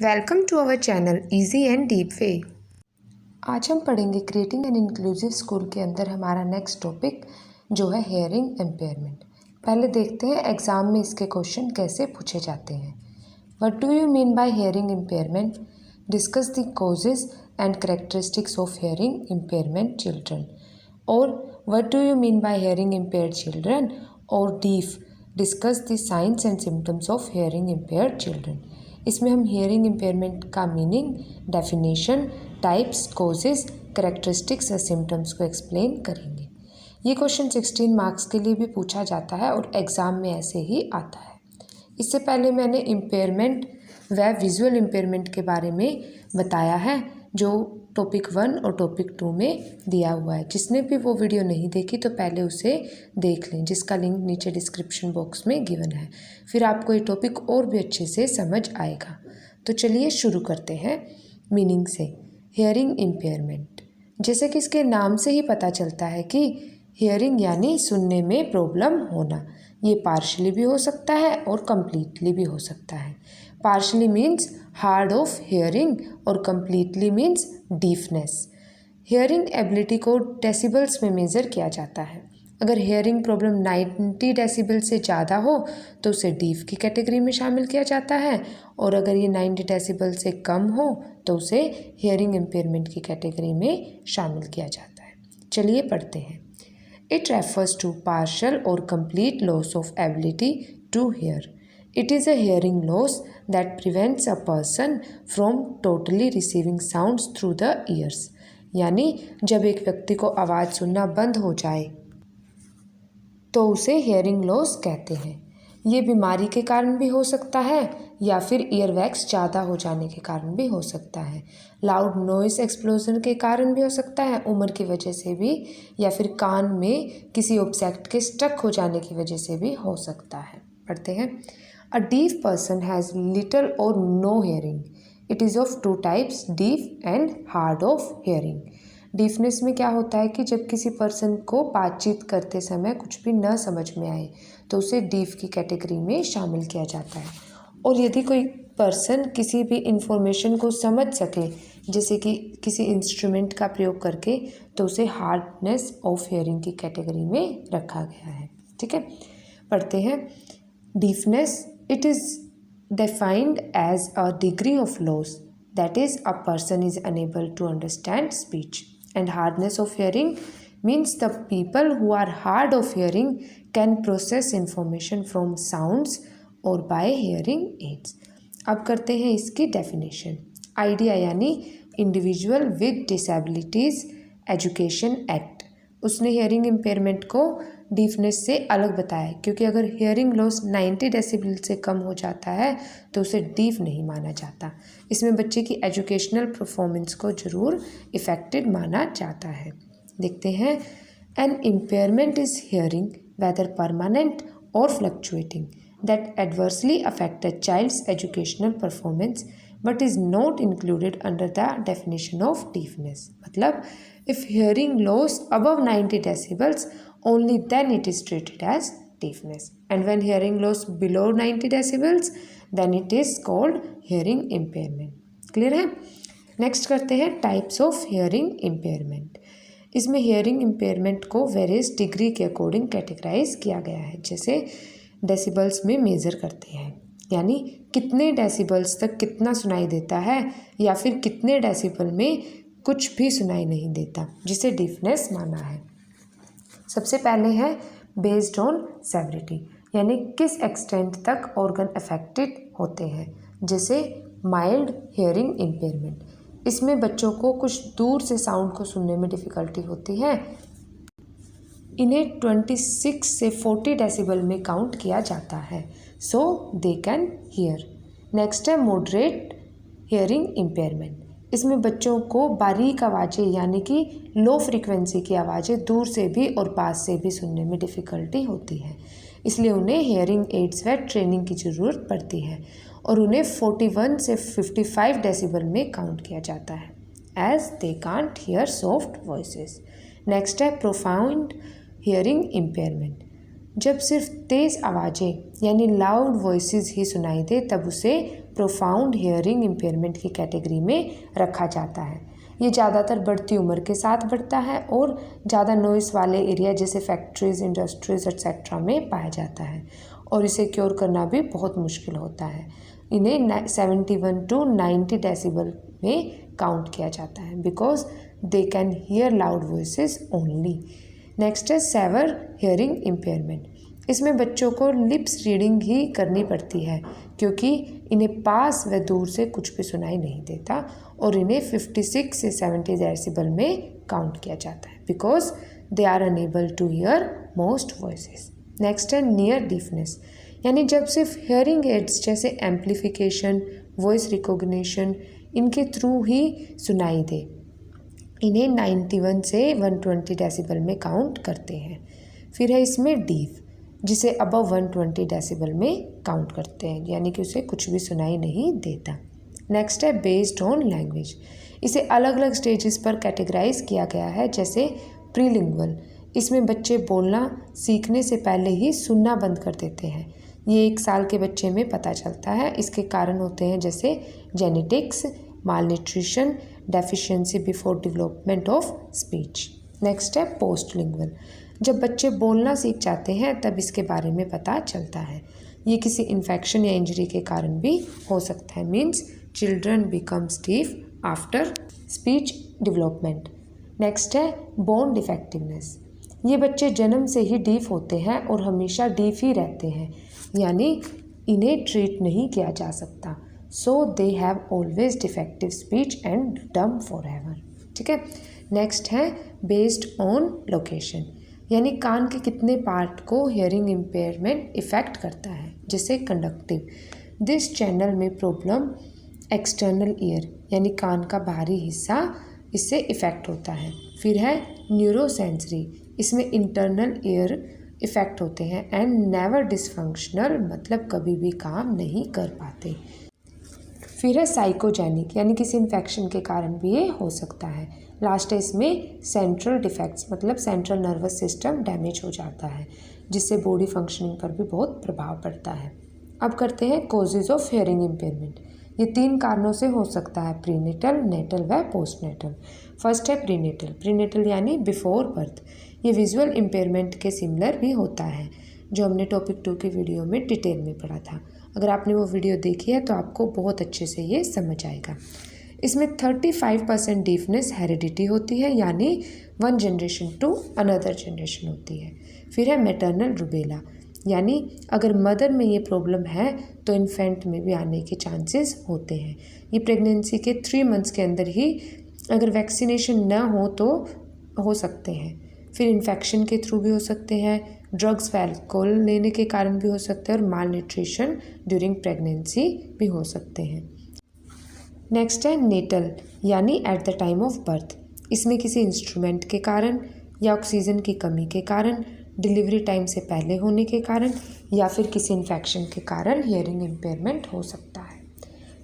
Welcome to our channel easy and deep way. आज हम पढ़ेंगे क्रिएटिंग एन इंक्लूसिव स्कूल के अंदर हमारा नेक्स्ट टॉपिक जो है हेयरिंग इम्पेयरमेंट। पहले देखते हैं एग्ज़ाम में इसके क्वेश्चन कैसे पूछे जाते हैं। What do you mean by hearing impairment? Discuss the causes and characteristics of hearing impairment children. और what do you mean by hearing impaired children? और deaf discuss the signs and symptoms of hearing impaired children. इसमें हम hearing impairment का meaning, definition, types, causes, characteristics या symptoms को explain करेंगे। ये question 16 marks के लिए भी पूछा जाता है और एग्ज़ाम में ऐसे ही आता है। इससे पहले मैंने इम्पेयरमेंट व विजुअल इम्पेयरमेंट के बारे में बताया है जो टॉपिक 1 और टॉपिक 2 में दिया हुआ है। जिसने भी वो वीडियो नहीं देखी तो पहले उसे देख लें, जिसका लिंक नीचे डिस्क्रिप्शन बॉक्स में गिवन है। फिर आपको ये टॉपिक और भी अच्छे से समझ आएगा। तो चलिए शुरू करते हैं मीनिंग से। हेयरिंग इम्पेयरमेंट, जैसे कि इसके नाम से ही पता चलता है कि हेयरिंग यानी सुनने में प्रॉब्लम होना। ये पार्शली भी हो सकता है और कम्प्लीटली भी हो सकता है। Partially means hard of hearing और completely means deafness. Hearing ability को डेसिबल्स में मेज़र किया जाता है। अगर हेयरिंग प्रॉब्लम 90 डेसिबल से ज़्यादा हो तो उसे डीफ की कैटेगरी में शामिल किया जाता है, और अगर ये 90 डेसिबल से कम हो तो उसे हेयरिंग इम्पेयरमेंट की कैटेगरी में शामिल किया जाता है। चलिए पढ़ते हैं। It refers to partial or complete loss of ability to hear. It is a hearing loss that prevents a person from totally receiving sounds through the ears. यानी जब एक व्यक्ति को आवाज़ सुनना बंद हो जाए तो उसे हेयरिंग लॉस कहते हैं। ये बीमारी के कारण भी हो सकता है या फिर ईयरवैक्स ज़्यादा हो जाने के कारण भी हो सकता है। लाउड नॉइस एक्सप्लोजन के कारण भी हो सकता है, उम्र की वजह से भी, या फिर कान में किसी ऑब्जेक्ट के स्टक हो जाने की वजह से भी हो सकता है। पढ़ते हैं। A deaf person has little or no hearing. It is of 2 types, deaf and hard of hearing. Deafness में क्या होता है कि जब किसी पर्सन को बातचीत करते समय कुछ भी न समझ में आए तो उसे डीफ की कैटेगरी में शामिल किया जाता है। और यदि कोई पर्सन किसी भी इंफॉर्मेशन को समझ सके, जैसे कि किसी इंस्ट्रूमेंट का प्रयोग करके, तो उसे हार्डनेस ऑफ हेयरिंग की कैटेगरी में रखा गया है। ठीक है, पढ़ते हैं। Deafness, it is defined as a degree of loss, that is, a person is unable to understand speech. And hardness of hearing means the people who are hard of hearing can process information from sounds or by hearing aids. अब करते हैं इसकी definition. Idea यानी individual with disabilities education act, उसने hearing impairment को deafness से अलग बताया, क्योंकि अगर हेयरिंग लॉस 90 डेसिबल से कम हो जाता है तो उसे डीफ नहीं माना जाता। इसमें बच्चे की एजुकेशनल परफॉर्मेंस को ज़रूर इफ़ेक्टेड माना जाता है। देखते हैं। An impairment is hearing whether permanent or fluctuating that adversely affect a child's educational performance but is not included under the definition of deafness. मतलब if hearing loss above 90 decibels, only then it is treated as deafness, and when hearing loss below 90 decibels, then it is called hearing impairment. Clear है? Next करते हैं types of hearing impairment. इसमें hearing impairment को various degree के according categorise किया गया है। जैसे डेसिबल्स में मेज़र करते हैं, यानी कितने डेसिबल्स तक कितना सुनाई देता है, या फिर कितने डेसिबल में कुछ भी सुनाई नहीं देता, जिसे डीफनेस माना है। सबसे पहले है बेस्ड ऑन सेवरिटी, यानी किस एक्सटेंट तक ऑर्गन अफेक्टेड होते हैं। जैसे माइल्ड हेयरिंग इम्पेयरमेंट, इसमें बच्चों को कुछ दूर से साउंड को सुनने में डिफ़िकल्टी होती है। इन्हें 26 से 40 डेसिबल में काउंट किया जाता है, सो दे कैन हियर। नेक्स्ट है मॉडरेट हेयरिंग इम्पेयरमेंट, इसमें बच्चों को बारीक आवाज़ें यानी कि लो फ्रीक्वेंसी की आवाज़ें दूर से भी और पास से भी सुनने में डिफ़िकल्टी होती है, इसलिए उन्हें हेयरिंग एड्स व ट्रेनिंग की ज़रूरत पड़ती है, और उन्हें 41 से 55 डेसिबल में काउंट किया जाता है, as they can't hear soft voices. Next है प्रोफाउंड हेयरिंग इम्पेयरमेंट, जब सिर्फ तेज़ आवाज़ें यानी लाउड वॉइसेस ही सुनाई दे तब उसे प्रोफाउंड हियरिंग इम्पेयरमेंट की कैटेगरी में रखा जाता है। ये ज़्यादातर बढ़ती उम्र के साथ बढ़ता है और ज़्यादा नॉइस वाले एरिया जैसे फैक्ट्रीज, इंडस्ट्रीज एक्सेट्रा में पाया जाता है और इसे क्योर करना भी बहुत मुश्किल होता है। इन्हें 71 to 90 डेसिबल में काउंट किया जाता है because they can hear loud voices only. Next है सेवर हियरिंग इम्पेयरमेंट। इसमें बच्चों को लिप्स रीडिंग ही करनी पड़ती है क्योंकि इन्हें पास व दूर से कुछ भी सुनाई नहीं देता और इन्हें 56 से 70 डेसिबल में काउंट किया जाता है because they are unable to hear most voices. Next है नियर डीफनेस, यानी जब सिर्फ हियरिंग एड्स जैसे एम्प्लीफिकेशन, वॉइस रिकॉग्निशन इनके थ्रू ही सुनाई दे, इन्हें 91 से 120 डेसिबल में काउंट करते हैं। फिर है इसमें डीफ, जिसे अबव 120 डेसिबल में काउंट करते हैं, यानी कि उसे कुछ भी सुनाई नहीं देता। नेक्स्ट है बेस्ड ऑन लैंग्वेज। इसे अलग अलग स्टेजेस पर कैटेगराइज किया गया है, जैसे प्रीलिंगुअल। इसमें बच्चे बोलना सीखने से पहले ही सुनना बंद कर देते हैं। ये 1 साल के बच्चे में पता चलता है। इसके कारण होते हैं जैसे genetics, malnutrition, deficiency before development of speech. Next है पोस्टलिंगुअल। जब बच्चे बोलना सीख जाते हैं तब इसके बारे में पता चलता है। ये किसी इन्फेक्शन या इंजरी के कारण भी हो सकता है, means children becomes deaf after speech development. Next है बोन डिफेक्टिवनेस। ये बच्चे जन्म से ही डीफ होते हैं और हमेशा डीफ ही रहते हैं, यानी इन्हें ट्रीट नहीं किया जा सकता। So they have always defective speech and dumb forever. ठीक है। नेक्स्ट है बेस्ड ऑन लोकेशन, यानी कान के कितने पार्ट को हियरिंग इम्पेयरमेंट इफ़ेक्ट करता है, जैसे कंडक्टिव। दिस चैनल में प्रॉब्लम एक्सटर्नल ईयर, यानी कान का बाहरी हिस्सा, इससे इफ़ेक्ट होता है। फिर है न्यूरोसेंसरी, इसमें इंटरनल ईयर इफ़ेक्ट होते हैं। एंड नेवर डिसफंक्शनल, मतलब कभी भी काम नहीं कर पाते। फिर है साइकोजेनिक, यानी किसी इन्फेक्शन के कारण भी ये हो सकता है। लास्ट है इसमें सेंट्रल डिफेक्ट्स, मतलब सेंट्रल नर्वस सिस्टम डैमेज हो जाता है, जिससे बॉडी फंक्शनिंग पर भी बहुत प्रभाव पड़ता है। अब करते हैं कॉजेज ऑफ हियरिंग इम्पेयरमेंट। ये 3 कारणों से हो सकता है, प्रीनेटल, नेटल व पोस्टनेटल। फर्स्ट है प्रीनेटल। प्रीनेटल यानी बिफोर बर्थ। ये विजुअल इम्पेयरमेंट के सिमिलर भी होता है, जो हमने टॉपिक 2 की वीडियो में डिटेल में पढ़ा था। अगर आपने वो वीडियो देखी है तो आपको बहुत अच्छे से ये समझ आएगा। इसमें 35% डीफनेस हेरिडिटी होती है, यानी 1 जनरेशन टू अनदर जनरेशन होती है। फिर है मैटरनल रूबेला, यानी अगर मदर में ये प्रॉब्लम है तो इन्फेंट में भी आने के चांसेस होते हैं। ये प्रेगनेंसी के 3 मंथ्स के अंदर ही अगर वैक्सीनेशन ना हो तो हो सकते हैं। फिर इन्फेक्शन के थ्रू भी हो सकते हैं, ड्रग्स व अल्कोहल लेने के कारण भी हो सकते हैं और माल न्यूट्रिशन ड्यूरिंग प्रेगनेंसी भी हो सकते हैं। नेक्स्ट है नेटल, यानी at the time of birth. इसमें किसी इंस्ट्रूमेंट के कारण या ऑक्सीजन की कमी के कारण, डिलीवरी टाइम से पहले होने के कारण या फिर किसी इन्फेक्शन के कारण हियरिंग इम्पेयरमेंट हो सकता है।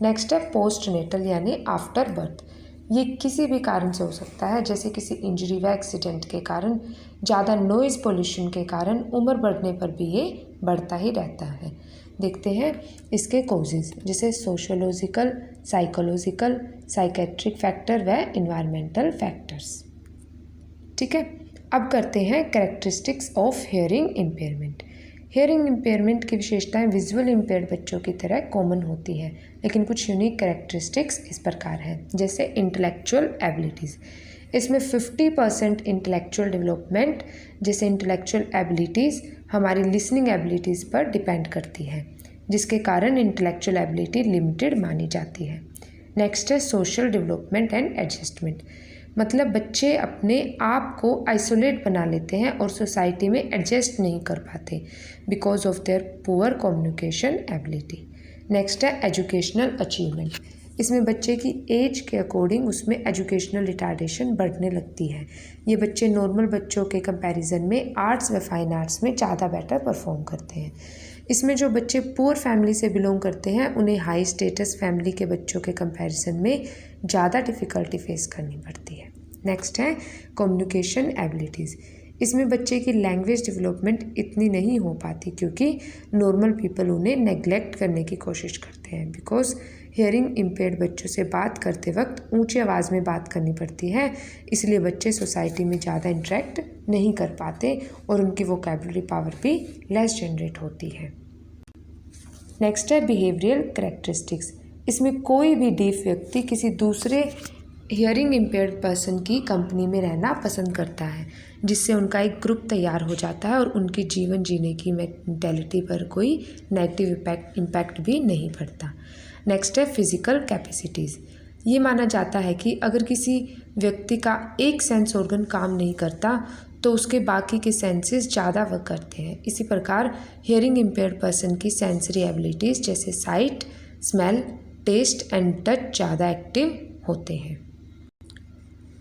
नेक्स्ट है पोस्ट नेटल, यानी आफ्टर बर्थ। ये किसी भी कारण से हो सकता है, जैसे किसी इंजरी व एक्सीडेंट के कारण, ज़्यादा नॉइज़ पोल्यूशन के कारण, उम्र बढ़ने पर भी ये बढ़ता ही रहता है। देखते हैं इसके कॉजेज़, जैसे सोशोलॉजिकल, साइकोलॉजिकल, साइकेट्रिक फैक्टर व इन्वायरमेंटल फैक्टर्स। ठीक है। अब करते हैं characteristics of hearing impairment. Hearing impairment की विशेषताएं विजुअल इम्पेयर्ड बच्चों की तरह कॉमन होती है, लेकिन कुछ यूनिक कैरेक्टरिस्टिक्स इस प्रकार हैं, जैसे इंटेलेक्चुअल एबिलिटीज़। इसमें 50% इंटेलेक्चुअल डेवलपमेंट, जैसे इंटेलेक्चुअल एबिलिटीज़ हमारी लिसनिंग एबिलिटीज़ पर डिपेंड करती है, जिसके कारण इंटेलेक्चुअल एबिलिटी लिमिटेड मानी जाती है। नेक्स्ट है सोशल डेवलपमेंट एंड एडजस्टमेंट, मतलब बच्चे अपने आप को आइसोलेट बना लेते हैं और सोसाइटी में एडजस्ट नहीं कर पाते because of their poor communication ability. Next है एजुकेशनल अचीवमेंट। इसमें बच्चे की एज के अकॉर्डिंग उसमें एजुकेशनल रिटार्डेशन बढ़ने लगती है। ये बच्चे नॉर्मल बच्चों के कंपैरिजन में आर्ट्स व फाइन आर्ट्स में ज़्यादा बेटर परफॉर्म करते हैं। इसमें जो बच्चे पुअर फैमिली से बिलोंग करते हैं उन्हें हाई स्टेटस फैमिली के बच्चों के कंपैरिजन में ज़्यादा डिफ़िकल्टी फेस करनी पड़ती है। नेक्स्ट है कम्युनिकेशन एबिलिटीज़। इसमें बच्चे की लैंग्वेज डेवलपमेंट इतनी नहीं हो पाती क्योंकि नॉर्मल पीपल उन्हें नेग्लेक्ट करने की कोशिश करते हैं। बिकॉज हियरिंग इम्पेयर्ड बच्चों से बात करते वक्त ऊंची आवाज़ में बात करनी पड़ती है, इसलिए बच्चे सोसाइटी में ज़्यादा इंटरेक्ट नहीं कर पाते और उनकी वोकैबुलरी पावर भी लेस जनरेट होती है। नेक्स्ट है बिहेवियरल कैरेक्टरिस्टिक्स। इसमें कोई भी डीफ व्यक्ति किसी दूसरे हियरिंग इम्पेयर्ड पर्सन की कंपनी में रहना पसंद करता है, जिससे उनका एक ग्रुप तैयार हो जाता है और उनकी जीवन जीने की मेंटेलिटी पर कोई नेगेटिव इम्पैक्ट भी नहीं पड़ता। नेक्स्ट है फिजिकल कैपेसिटीज़। ये माना जाता है कि अगर किसी व्यक्ति का एक सेंस ऑर्गन काम नहीं करता तो उसके बाकी के सेंसेस ज़्यादा वर्क करते हैं। इसी प्रकार हियरिंग इम्पेयर्ड पर्सन की सेंसरी एबिलिटीज़ जैसे sight, smell, taste and touch ज़्यादा एक्टिव होते हैं।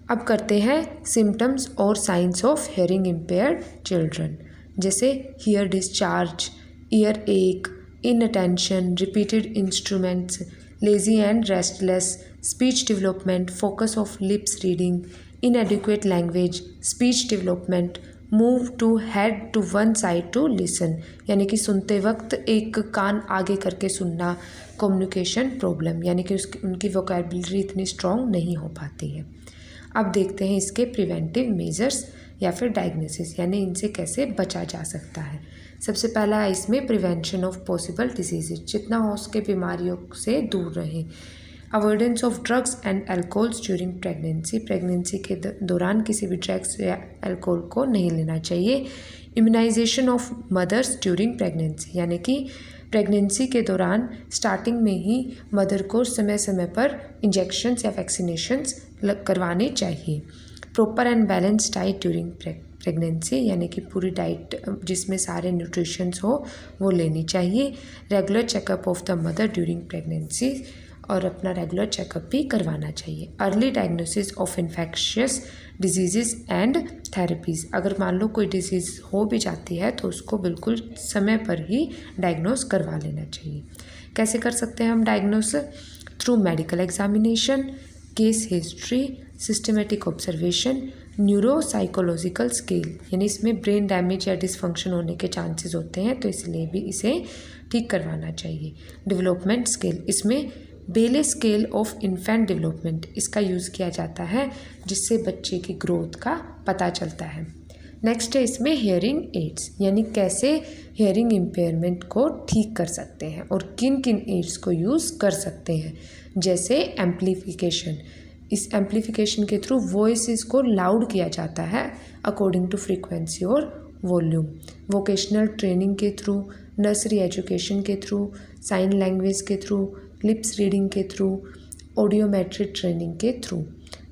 अब करते हैं सिम्टम्स और signs of hearing impaired children, जैसे ear discharge, earache, inattention, repeated instruments, lazy and restless, speech development, focus of lips reading, inadequate language, speech development, move to head to one side to listen, यानी कि सुनते वक्त एक कान आगे करके सुनना, communication problem, यानी कि उनकी वोकैबुलरी इतनी स्ट्रॉन्ग नहीं हो पाती है। अब देखते हैं इसके प्रिवेंटिव मेजर्स या फिर डायग्नोसिस, यानी इनसे कैसे बचा जा सकता है। सबसे पहला है इसमें प्रिवेंशन ऑफ पॉसिबल डिजीजेज, जितना हो सके बीमारियों से दूर रहें। Avoidance of drugs and alcohols during pregnancy, pregnancy के दौरान किसी भी ड्रग्स या अल्कोहल को नहीं लेना चाहिए। Immunisation of mothers during pregnancy, यानी कि प्रेगनेंसी के दौरान स्टार्टिंग में ही मदर को समय समय पर इंजेक्शन्स या वैक्सीनेशंस करवानी चाहिए। Proper and balance diet during pregnancy, यानी कि पूरी डाइट जिसमें सारे न्यूट्रिशंस हो वो लेनी चाहिए। Regular checkup of the mother during pregnancy, और अपना रेगुलर चेकअप भी करवाना चाहिए। Early diagnosis of infectious disease and therapies, अगर मान लो कोई डिजीज़ हो भी जाती है तो उसको बिल्कुल समय पर ही डायग्नोस करवा लेना चाहिए। कैसे कर सकते हैं हम diagnose? Through medical examination, case history, systematic observation, neuropsychological scale, यानी इसमें ब्रेन डैमेज या डिसफंक्शन होने के चांसेस होते हैं तो इसलिए भी इसे ठीक करवाना चाहिए। डेवलपमेंट स्केल, इसमें बेले स्केल ऑफ इन्फेंट डेवलपमेंट, इसका यूज़ किया जाता है जिससे बच्चे की ग्रोथ का पता चलता है। नेक्स्ट है इसमें हियरिंग एड्स, यानी कैसे हियरिंग इम्पेयरमेंट को ठीक कर सकते हैं और किन किन एड्स को यूज़ कर सकते हैं, जैसे एम्प्लीफिकेशन। इस एम्प्लीफिकेशन के थ्रू वॉइसेस को लाउड किया जाता है अकॉर्डिंग टू फ्रीक्वेंसी और वॉल्यूम। वोकेशनल ट्रेनिंग के थ्रू, नर्सरी एजुकेशन के थ्रू, साइन लैंग्वेज के थ्रू, लिप्स रीडिंग के थ्रू, ऑडियोमेट्रिक ट्रेनिंग के थ्रू,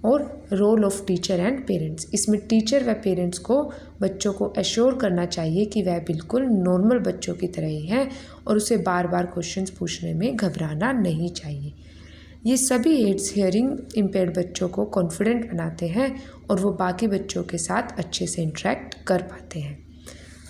और role of teacher and parents. इसमें टीचर व पेरेंट्स को बच्चों को एश्योर करना चाहिए कि वह बिल्कुल नॉर्मल बच्चों की तरह ही है और उसे बार बार क्वेश्चंस पूछने में घबराना नहीं चाहिए। ये सभी एड्स हियरिंग इम्पेयर्ड बच्चों को कॉन्फिडेंट बनाते हैं और वो बाकी बच्चों के साथ अच्छे से इंटरेक्ट कर पाते हैं।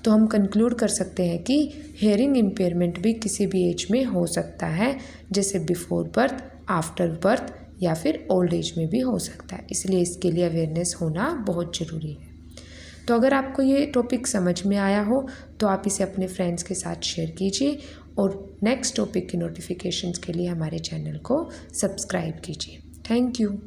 तो हम कंक्लूड कर सकते हैं कि हियरिंग इम्पेयरमेंट भी किसी भी एज में हो सकता है, जैसे बिफोर बर्थ, आफ्टर बर्थ या फिर ओल्ड एज में भी हो सकता है, इसलिए इसके लिए अवेयरनेस होना बहुत ज़रूरी है। तो अगर आपको ये टॉपिक समझ में आया हो तो आप इसे अपने फ्रेंड्स के साथ शेयर कीजिए और नेक्स्ट टॉपिक की नोटिफिकेशंस के लिए हमारे चैनल को सब्सक्राइब कीजिए। Thank you.